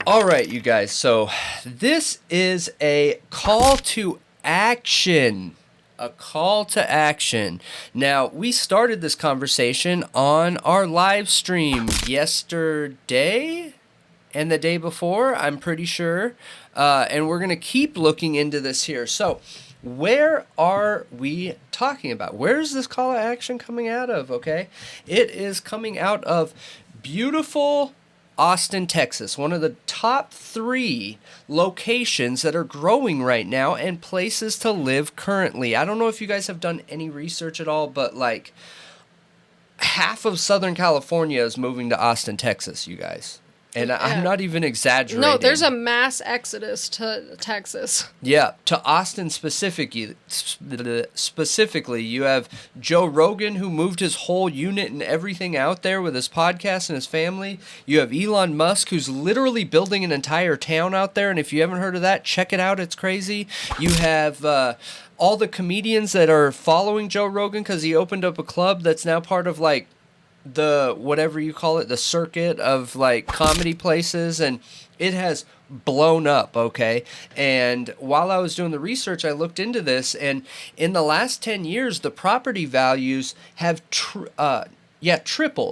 All right, you guys. So this is a call to action. A call to action. Now, we started this conversation on our live stream yesterday and the day before, I'm pretty sure. And we're going to keep looking into this here. So, where are we talking about? Where is this call to action coming out of? Okay. It is coming out of beautiful Austin, Texas, one of the top 3 locations that are growing right now and places to live currently. I don't know if you guys have done any research at all, but like half of Southern California is moving to Austin, Texas, you guys. And I'm not even exaggerating. No, there's a mass exodus to Texas. Yeah, to Austin specifically, you have Joe Rogan, who moved his whole unit and everything out there with his podcast and his family. You have Elon Musk, who's literally building an entire town out there. And if you haven't heard of that, check it out. It's crazy. You have all the comedians that are following Joe Rogan because he opened up a club that's now part of like the whatever you call it, the circuit of like comedy places, and it has blown up. Okay. And while I was doing the research, I looked into this, and in the last 10 years, the property values have tripled,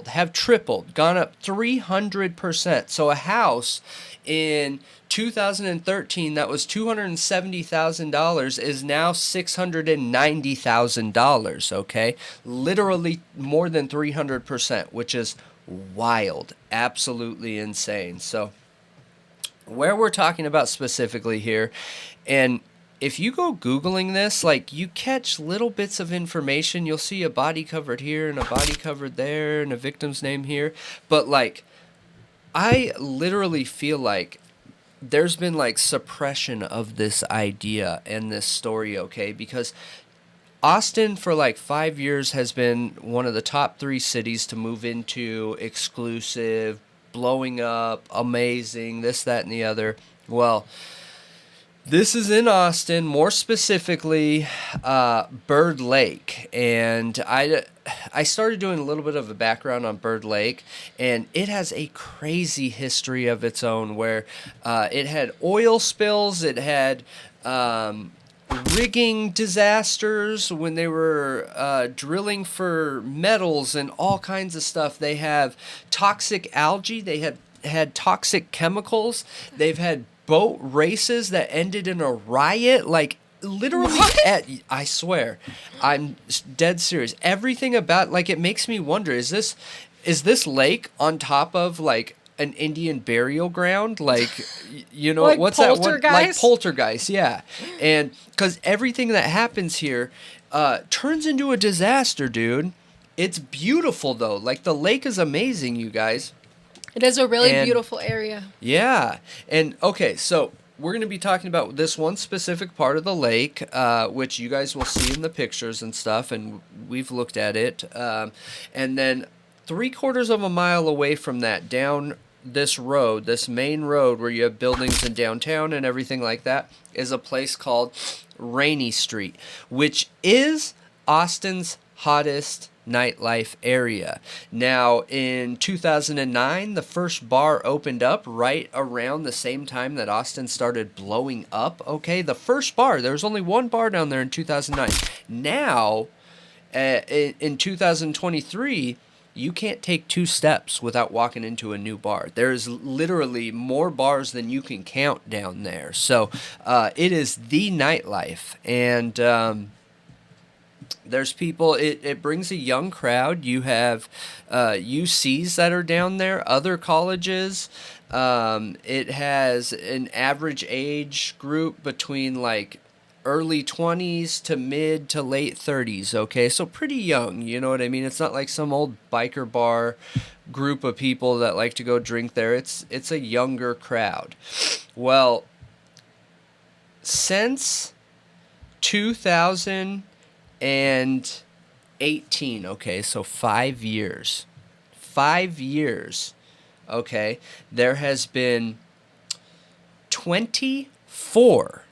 gone up 300%. So a house in 2013 that was $270,000 is now $690,000, okay? Literally more than 300%, which is wild, absolutely insane. So where we're talking about specifically here, and if you go Googling this, like, you catch little bits of information. You'll see a body covered here and a body covered there and a victim's name here. But, like, I literally feel like there's been, like, suppression of this idea and this story, okay? Because Austin, for, like, 5 years, has been one of the top 3 cities to move into, exclusive, blowing up, amazing, this, that, and the other. Well, this is in Austin, more specifically, Bird Lake, and I started doing a little bit of a background on Bird Lake, and it has a crazy history of its own, where it had oil spills, it had rigging disasters when they were drilling for metals and all kinds of stuff. They have toxic algae, they had toxic chemicals, they've had boat races that ended in a riot, like literally. I swear, I'm dead serious. Everything about, like, it makes me wonder, is this lake on top of like an Indian burial ground, like, you know, like what's that one, like Poltergeist? Yeah. And because everything that happens here turns into a disaster, dude. It's beautiful though, like the lake is amazing, you guys. It is a really beautiful area. Yeah. And okay, so we're going to be talking about this one specific part of the lake, which you guys will see in the pictures and stuff, and we've looked at it. And then 3/4 of a mile away from that, down this road, this main road where you have buildings in downtown and everything like that, is a place called Rainy Street, which is Austin's hottest nightlife area. Now, in 2009, the first bar opened up right around the same time that Austin started blowing up. Okay, the first bar, there was only one bar down there in 2009. Now, in 2023, you can't take 2 steps without walking into a new bar. There's literally more bars than you can count down there. So it is the nightlife. And there's people, it brings a young crowd. You have UCs that are down there, other colleges. It has an average age group between like early 20s to mid to late 30s, okay? So pretty young, you know what I mean? It's not like some old biker bar group of people that like to go drink there. It's a younger crowd. Well, since 2018, okay, so 5 years. 5 years, okay, there has been 24.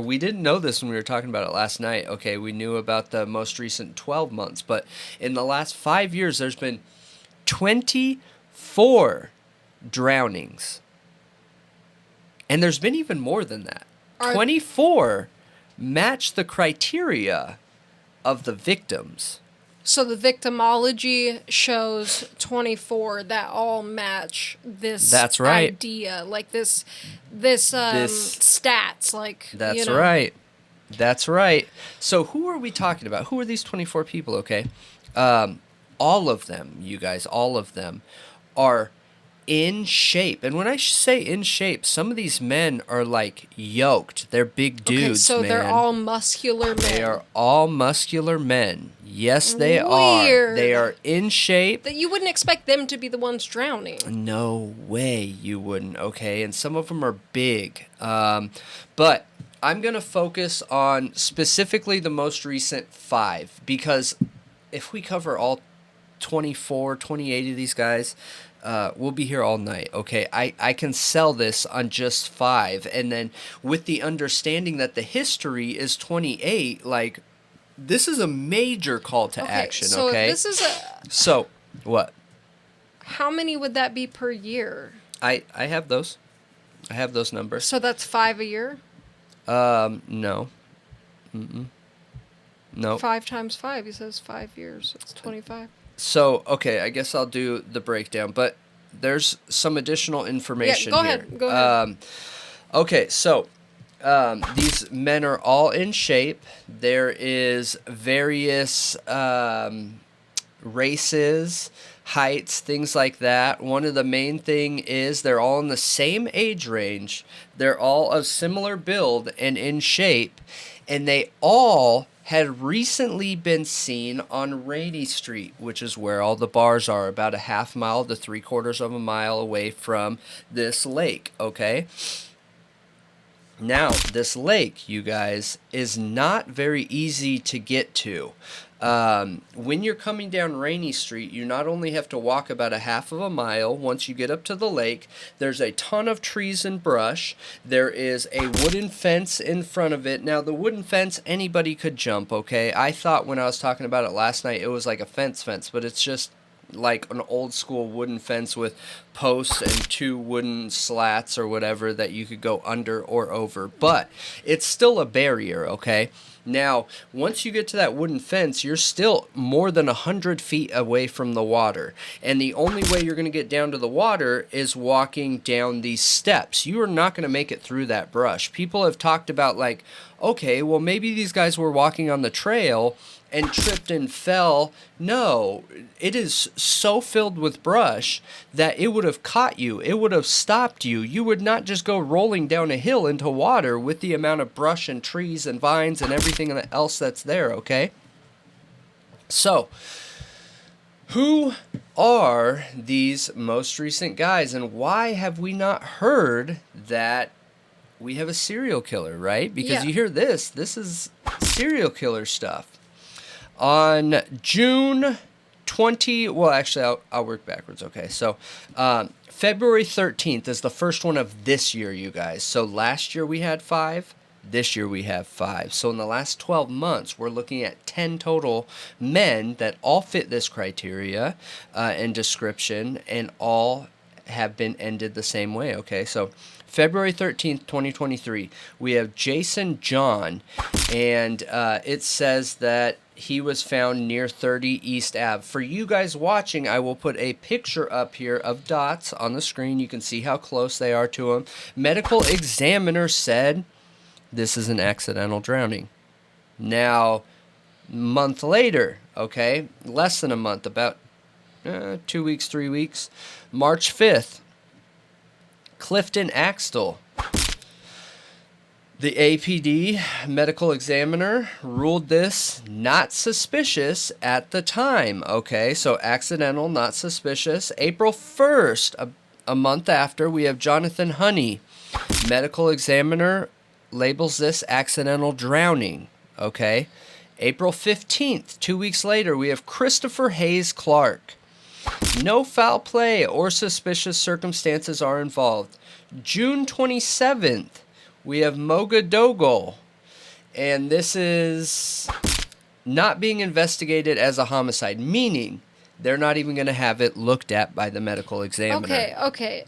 We didn't know this when we were talking about it last night. Okay, we knew about the most recent 12 months, but in the last 5 years, there's been 24 drownings. And there's been even more than that. Are- 24 match the criteria of the victims. So the victimology shows 24 that all match this That's right. idea, like this stats, like That's you know. right. That's right. So who are we talking about? Who are these 24 people, okay? All of them, you guys, all of them are in shape. And when I say in shape, some of these men are like yoked. They're big dudes, Okay, so man. they're all muscular men. They are all muscular men. Yes, they are. Weird. They are in shape. That you wouldn't expect them to be the ones drowning. No way you wouldn't, okay? And some of them are big. But I'm going to focus on specifically the most recent 5, because if we cover all 24, 28 of these guys, we'll be here all night, okay? I can sell this on just 5, and then with the understanding that the history is 28, like, this is a major call to action, so okay? this is So, what? how many would that be per year? I have those. I have those numbers. So that's 5 a year? No. No. 5 times 5, he says 5 years. It's 25. So, okay, I guess I'll do the breakdown, but there's some additional information go here. ahead. Go ahead. Okay, so these men are all in shape. There is various races, heights, things like that. One of the main thing is they're all in the same age range. They're all of similar build and in shape, and they all had recently been seen on Rainy Street, which is where all the bars are, about a half mile to 3/4 of a mile away from this lake, okay? Now, this lake, you guys, is not very easy to get to. When you're coming down Rainy Street, you not only have to walk about a half of a mile. Once you get up to the lake, there's a ton of trees and brush. There is a wooden fence in front of it. Now, the wooden fence, anybody could jump, okay? I thought when I was talking about it last night, it was like a fence, but it's just like an old school wooden fence with posts and 2 wooden slats or whatever that you could go under or over. But it's still a barrier, okay? Now, once you get to that wooden fence, you're still more than 100 feet away from the water. And the only way you're going to get down to the water is walking down these steps. You are not going to make it through that brush. People have talked about, like, okay, well, maybe these guys were walking on the trail and tripped and fell. No, it is so filled with brush that it would have caught you. It would have stopped you. You would not just go rolling down a hill into water with the amount of brush and trees and vines and everything else that's there, okay? So, who are these most recent guys, and why have we not heard that we have a serial killer, right? Because you hear this is serial killer stuff. On June 20, well, actually, I'll work backwards, okay? So, February 13th is the first one of this year, you guys. So, last year we had 5. This year we have 5. So, in the last 12 months, we're looking at 10 total men that all fit this criteria and description, and all have been ended the same way, okay? So, February 13th, 2023, we have Jason John, and it says that he was found near 30 East Ave. For you guys watching, I will put a picture up here of dots on the screen. You can see how close they are to him. Medical examiner said this is an accidental drowning. Now, month later, okay, less than a month, about 2 weeks, 3 weeks, March 5th, Clifton Axtell. The APD medical examiner ruled this not suspicious at the time, okay? So accidental, not suspicious. April 1st, a month after, we have Jonathan Honey. Medical examiner labels this accidental drowning, okay? April 15th, 2 weeks later, we have Christopher Hayes Clark. No foul play or suspicious circumstances are involved. June 27th, we have Moga Dogal, and this is not being investigated as a homicide, meaning they're not even going to have it looked at by the medical examiner. Okay.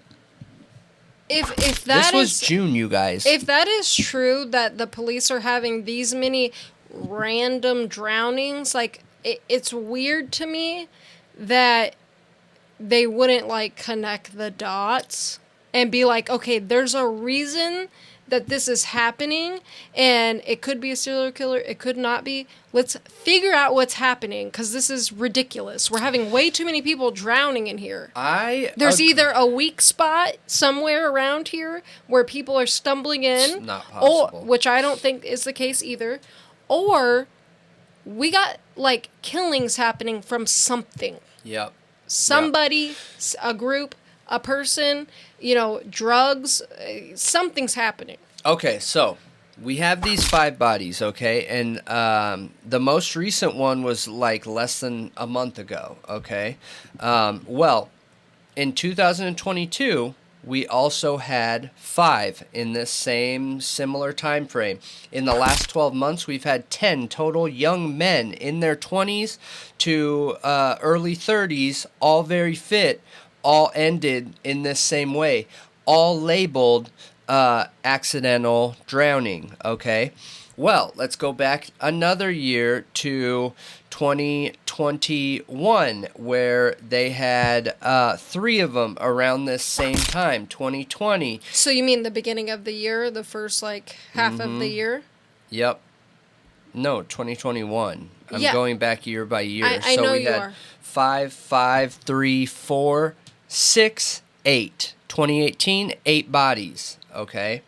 If that This was is June, you guys. if that is true that the police are having these many random drownings, like it's weird to me that they wouldn't like connect the dots and be like, okay, there's a reason that this is happening, and it could be a serial killer, it could not be. Let's figure out what's happening, because this is ridiculous. We're having way too many people drowning in here. There's either a weak spot somewhere around here where people are stumbling in, It's not possible. which I don't think is the case either, or we got like killings happening from something. Yep. Somebody, a group, a person, drugs, something's happening. Okay, so we have these 5 bodies, okay? And the most recent one was like less than a month ago, okay? Well, in 2022, we also had 5 in this same similar time frame. In the last 12 months, we've had 10 total young men in their 20s to early 30s, all very fit, all ended in this same way, all labeled accidental drowning, okay? Well, let's go back another year to 2021, where they had 3 of them around this same time, 2020. So you mean the beginning of the year, the first half of the year? Yep. No, 2021. I'm Yeah. going back year by year. I so know we you had are. 5, 3, 4, 6, 8. 2018, 8 bodies. Okay.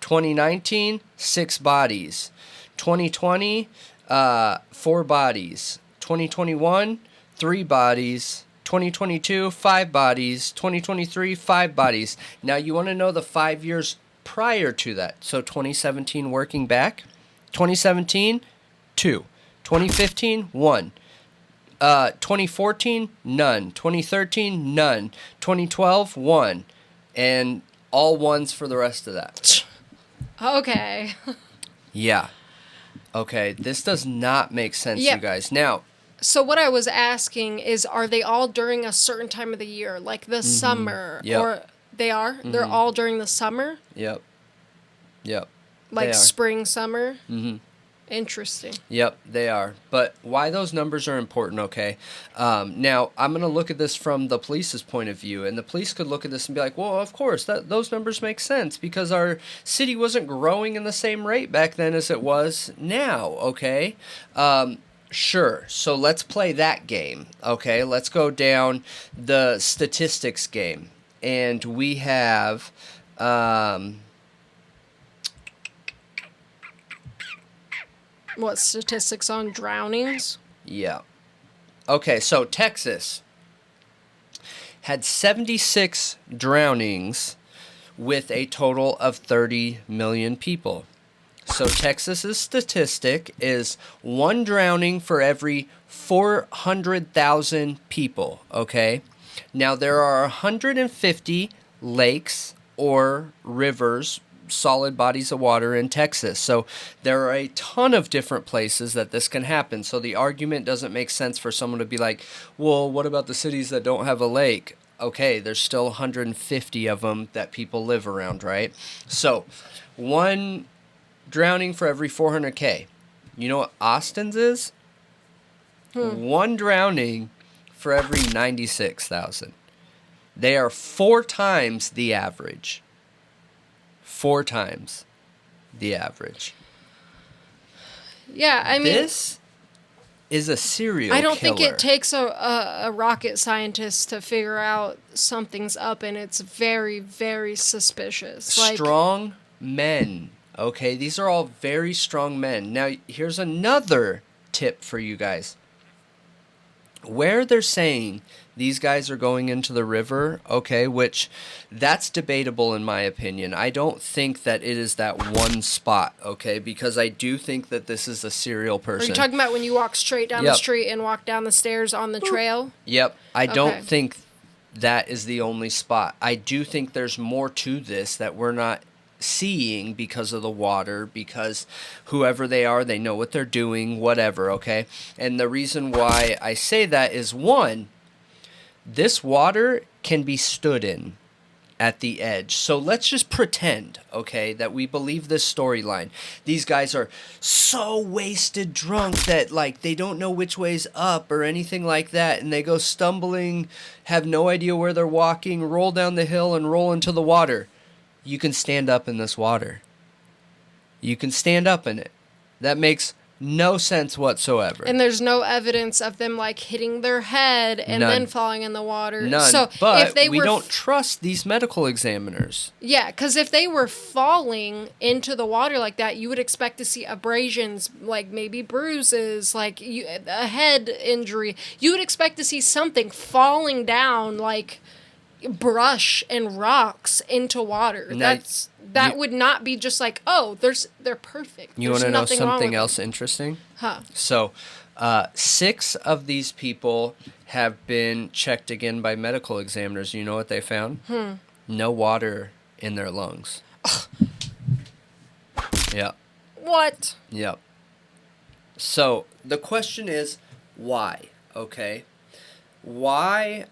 2019, 6 bodies. 2020, 4 bodies. 2021, 3 bodies. 2022, 5 bodies. 2023, 5 bodies. Now you want to know the 5 years prior to that. So 2017 working back. 2017, 2. 2015, 1. 2014, none. 2013, none. 2012, 1. And all 1s for the rest of that. Okay. Yeah. Okay, this does not make sense, Yeah. you guys. Now, So what I was asking is, are they all during a certain time of the year, like the summer? Yep. Or they are? They're all during the summer? yep. Yep. Like They are. spring, summer? Interesting. Yep, they are. But why those numbers are important, okay? Now, I'm going to look at this from the police's point of view, and the police could look at this and be like, well, of course, those numbers make sense because our city wasn't growing in the same rate back then as it was now, okay? Sure, so let's play that game, okay? Let's go down the statistics game, and we have... What, statistics on drownings? Yeah. Okay, so Texas had 76 drownings with a total of 30 million people. So Texas's statistic is 1 drowning for every 400,000 people, okay? Now there are 150 lakes or rivers, solid bodies of water in Texas. So there are a ton of different places that this can happen. So the argument doesn't make sense for someone to be like, well, what about the cities that don't have a lake? Okay, there's still 150 of them that people live around, right? So 1 drowning for every 400K. You know what Austin's is? 1 drowning for every 96,000. They are 4 times the average. 4 times the average. Yeah, I mean... This is a serial killer. I don't think it takes a rocket scientist to figure out something's up, and it's very, very suspicious. Strong men. Okay, these are all very strong men. Now, here's another tip for you guys. Where they're saying these guys are going into the river, okay, which that's debatable in my opinion. I don't think that it is that one spot, okay, because I do think that this is a serial Are person. you talking about when you walk straight down the street and walk down the stairs on the trail? Yep. I Okay. don't think that is the only spot. I do think there's more to this that we're not seeing because of the water, because whoever they are, they know what they're doing, whatever, okay? And the reason why I say that is, one, this water can be stood in at the edge. So let's just pretend, okay, that we believe this storyline. These guys are so wasted drunk that, like, they don't know which way's up or anything like that, and they go stumbling, have no idea where they're walking, roll down the hill and roll into the water. You can stand up in this water. You can stand up in it. That makes no sense whatsoever. And there's no evidence of them like hitting their head and None. then falling in the water. None. So But if they we were don't trust these medical examiners. Yeah, because if they were falling into the water like that, you would expect to see abrasions, like maybe bruises, like a head injury. You would expect to see something falling down, like brush and rocks into water. Now, That would not be just like, oh, they're perfect. You want to know something else interesting? Huh. So, 6 of these people have been checked again by medical examiners. You know what they found? No water in their lungs. Yeah. What? Yep. So, the question is, why? Okay? Why?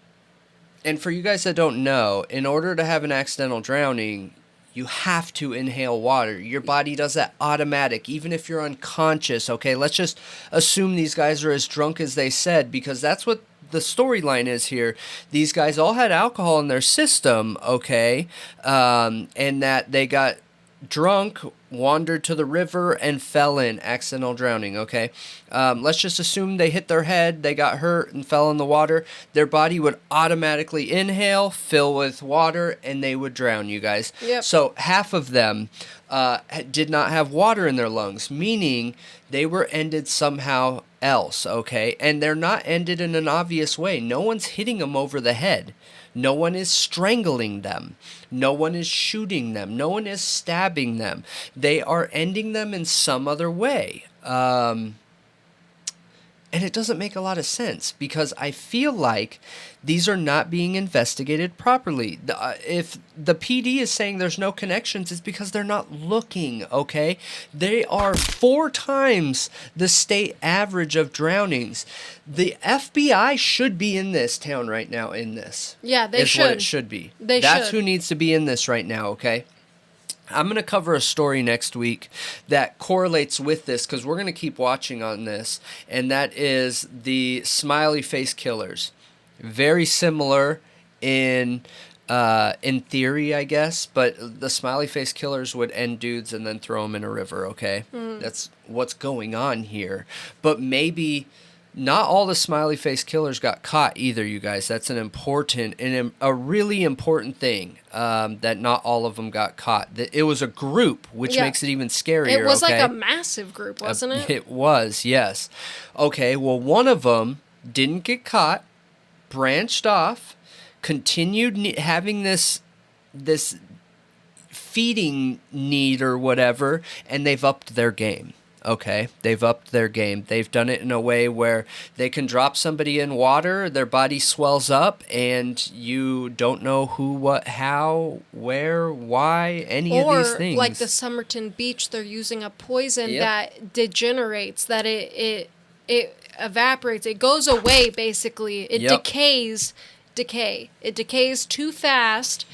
And for you guys that don't know, in order to have an accidental drowning, you have to inhale water. Your body does that automatic, even if you're unconscious, okay? Let's just assume these guys are as drunk as they said, because that's what the storyline is here. These guys all had alcohol in their system, okay? And that they got drunk, wandered to the river, and fell in. Accidental drowning, okay? Let's just assume they hit their head, they got hurt, and fell in the water. Their body would automatically inhale, fill with water, and they would drown, you guys. Yep. So half of them did not have water in their lungs, meaning they were ended somehow else, okay? And they're not ended in an obvious way. No one's hitting them over the head. No one is strangling them. No one is shooting them. No one is stabbing them. They are ending them in some other way. And it doesn't make a lot of sense, because I feel like these are not being investigated properly. If the PD is saying there's no connections, it's because they're not looking, okay? They are 4 times the state average of drownings. The FBI should be in this town right now in this. Yeah, they should. Is what it should be. That's who needs to be in this right now, okay? I'm going to cover a story next week that correlates with this, because we're going to keep watching on this, and that is the smiley face killers. Very similar in theory, I guess, but the smiley face killers would end dudes and then throw them in a river, okay? That's what's going on here. But maybe not all the smiley face killers got caught either, you guys. That's an important and a really important thing, that not all of them got caught. It was a group, which makes it even scarier. It was okay? like a massive group, wasn't it? It was, yes. Okay, well, one of them didn't get caught, branched off, continued having this feeding need or whatever, and they've upped their game. Okay, they've upped their game. They've done it in a way where they can drop somebody in water, their body swells up, and you don't know who, what, how, where, why, any of these things. Or, like the Somerton Beach, they're using a poison that degenerates, that it evaporates. It goes away, basically. It decays. It decays too fast,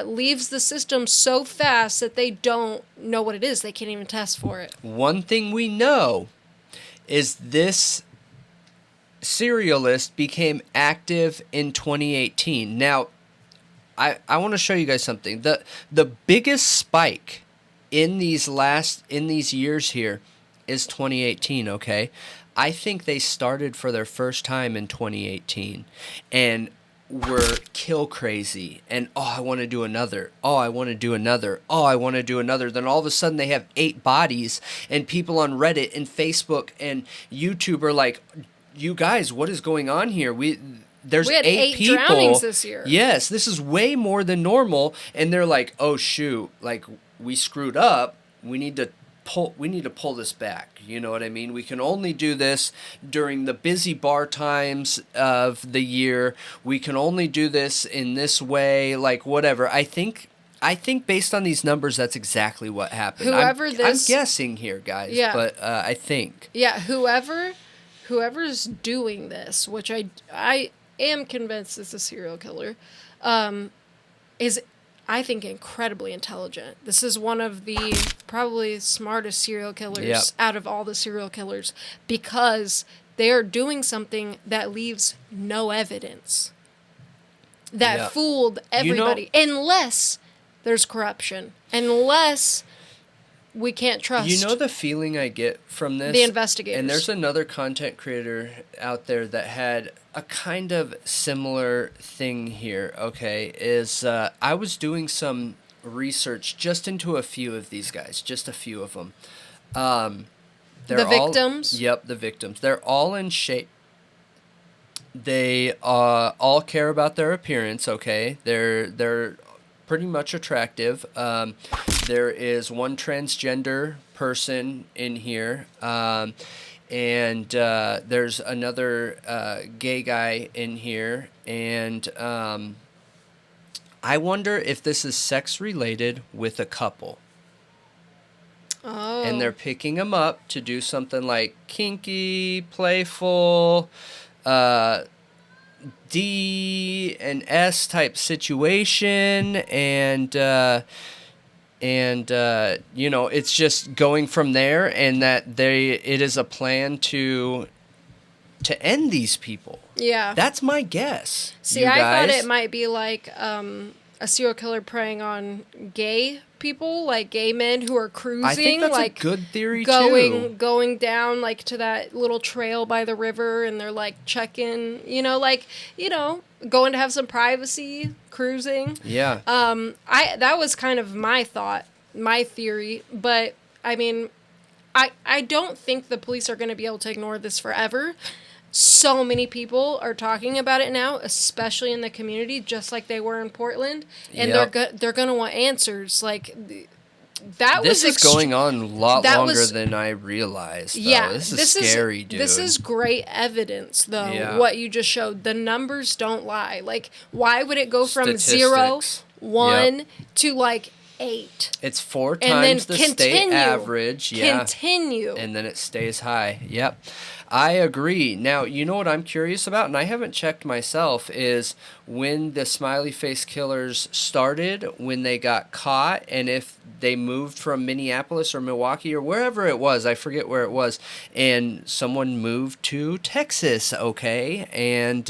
leaves the system so fast that they don't know what it is. They can't even test for it. One thing we know is this serialist became active in 2018. Now, I want to show you guys something. The biggest spike in these years here is 2018, okay? I think they started for their first time in 2018, and were kill crazy, and I want to do another. I want to do another. I want to do another. Then all of a sudden they have 8 bodies, and people on Reddit and Facebook and YouTube are like, "You guys, what is going on here? We had 8 people. Drownings this year. Yes, this is way more than normal." And they're like, "Oh shoot, like we screwed up. We need to pull this back." You know what I mean? We can only do this during the busy bar times of the year. We can only do this in this way, like whatever. I think I think based on these numbers, that's exactly what happened. Whoever I'm this, guessing here, guys, Yeah. but I think. yeah, whoever's doing this, which I am convinced is a serial killer, is, I think, incredibly intelligent. This is one of the probably smartest serial killers Yep. out of all the serial killers, because they are doing something that leaves no evidence, that Yep. fooled everybody, unless there's corruption, unless we can't trust You know the feeling I get from this? the investigators. And there's another content creator out there that had a kind of similar thing here, okay? I was doing some research just into a few of these guys, just a few of them. The victims? Yep, the victims. They're all in shape. They all care about their appearance, okay? They're pretty much attractive. There is one transgender person in here, and there's another gay guy in here, and I wonder if this is sex related with a couple. Oh. And they're picking them up to do something like kinky, playful, D and S type situation, and you know, it's just going from there, and that it is a plan to end these people. Yeah. That's my guess. See, you I thought guys. it might be like a serial killer preying on gay people, like gay men who are cruising. I think that's like a good theory going too. going down like to that little trail by the river, and they're like checking, going to have some privacy, cruising. Yeah. That was kind of my thought, my theory, but I mean, I don't think the police are going to be able to ignore this forever. So many people are talking about it now, especially in the community, just like they were in Portland, and Yep. they're gonna want answers. Like that This was is going on a lot that longer was- than I realized. Though. Yeah, this is scary, dude. This is great evidence, though. Yeah. What you just showed, the numbers don't lie. Like, why would it go from Statistics. 0, 1 to like 8? It's 4 And then times the state continue. average. Yeah. Continue. And then it stays high. Yep. I agree. Now, you know what I'm curious about, and I haven't checked myself, is when the smiley face killers started, when they got caught, and if they moved from Minneapolis or Milwaukee or wherever it was, I forget where it was, and someone moved to Texas, okay, and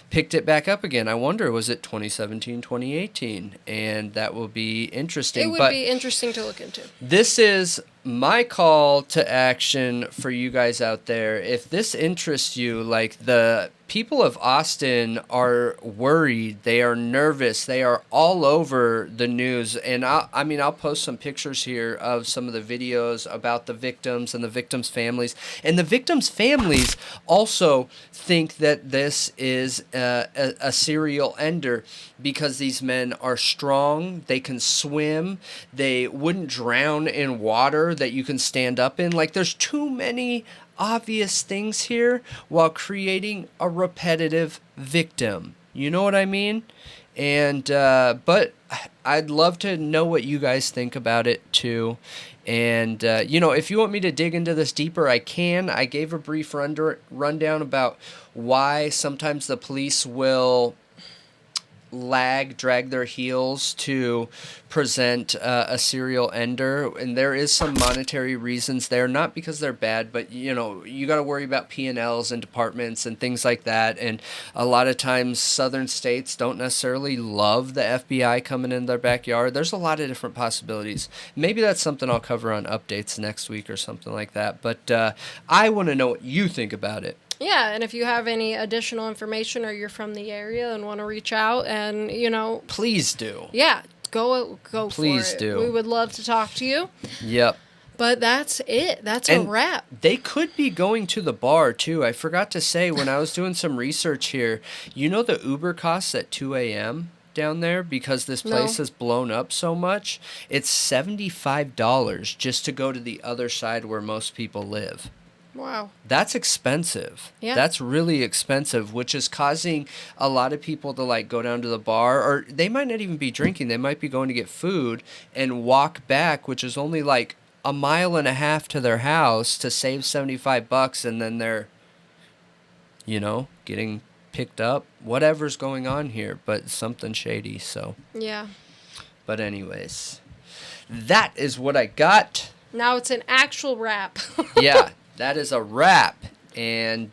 picked it back up again. I wonder, was it 2017, 2018? And that will be interesting. It would be interesting to look into. This is my call to action for you guys out there. If this interests you, like, the people of Austin are worried, they are nervous, they are all over the news, and I'll post some pictures here of some of the videos about the victims and the victims' families, and the victims' families also think that this is a serial ender because these men are strong, they can swim, they wouldn't drown in water that you can stand up in. Like, there's too many obvious things here while creating a repetitive victim. You know what I mean? And but I'd love to know what you guys think about it too. And if you want me to dig into this deeper, I can. I gave a brief rundown about why sometimes the police will drag their heels to present a serial ender, and there is some monetary reasons there, not because they're bad, but you got to worry about P&Ls and departments and things like that, and a lot of times southern states don't necessarily love the FBI coming in their backyard. There's a lot of different possibilities. Maybe that's something I'll cover on updates next week or something like that, but I want to know what you think about it. Yeah, and if you have any additional information or you're from the area and want to reach out and, Please do. Yeah, go Please for it. do. We would love to talk to you. Yep. But that's it. That's a wrap. They could be going to the bar, too. I forgot to say, when I was doing some research here, the Uber costs at 2 a.m. down there because this place has blown up so much? It's $75 just to go to the other side where most people live. Wow. That's expensive. Yeah. That's really expensive, which is causing a lot of people to like go down to the bar, or they might not even be drinking. They might be going to get food and walk back, which is only like a mile and a half to their house to save $75, and then they're, getting picked up. Whatever's going on here, but something shady. So, Yeah. but anyways, that is what I got. Now it's an actual wrap. Yeah, that is a wrap. And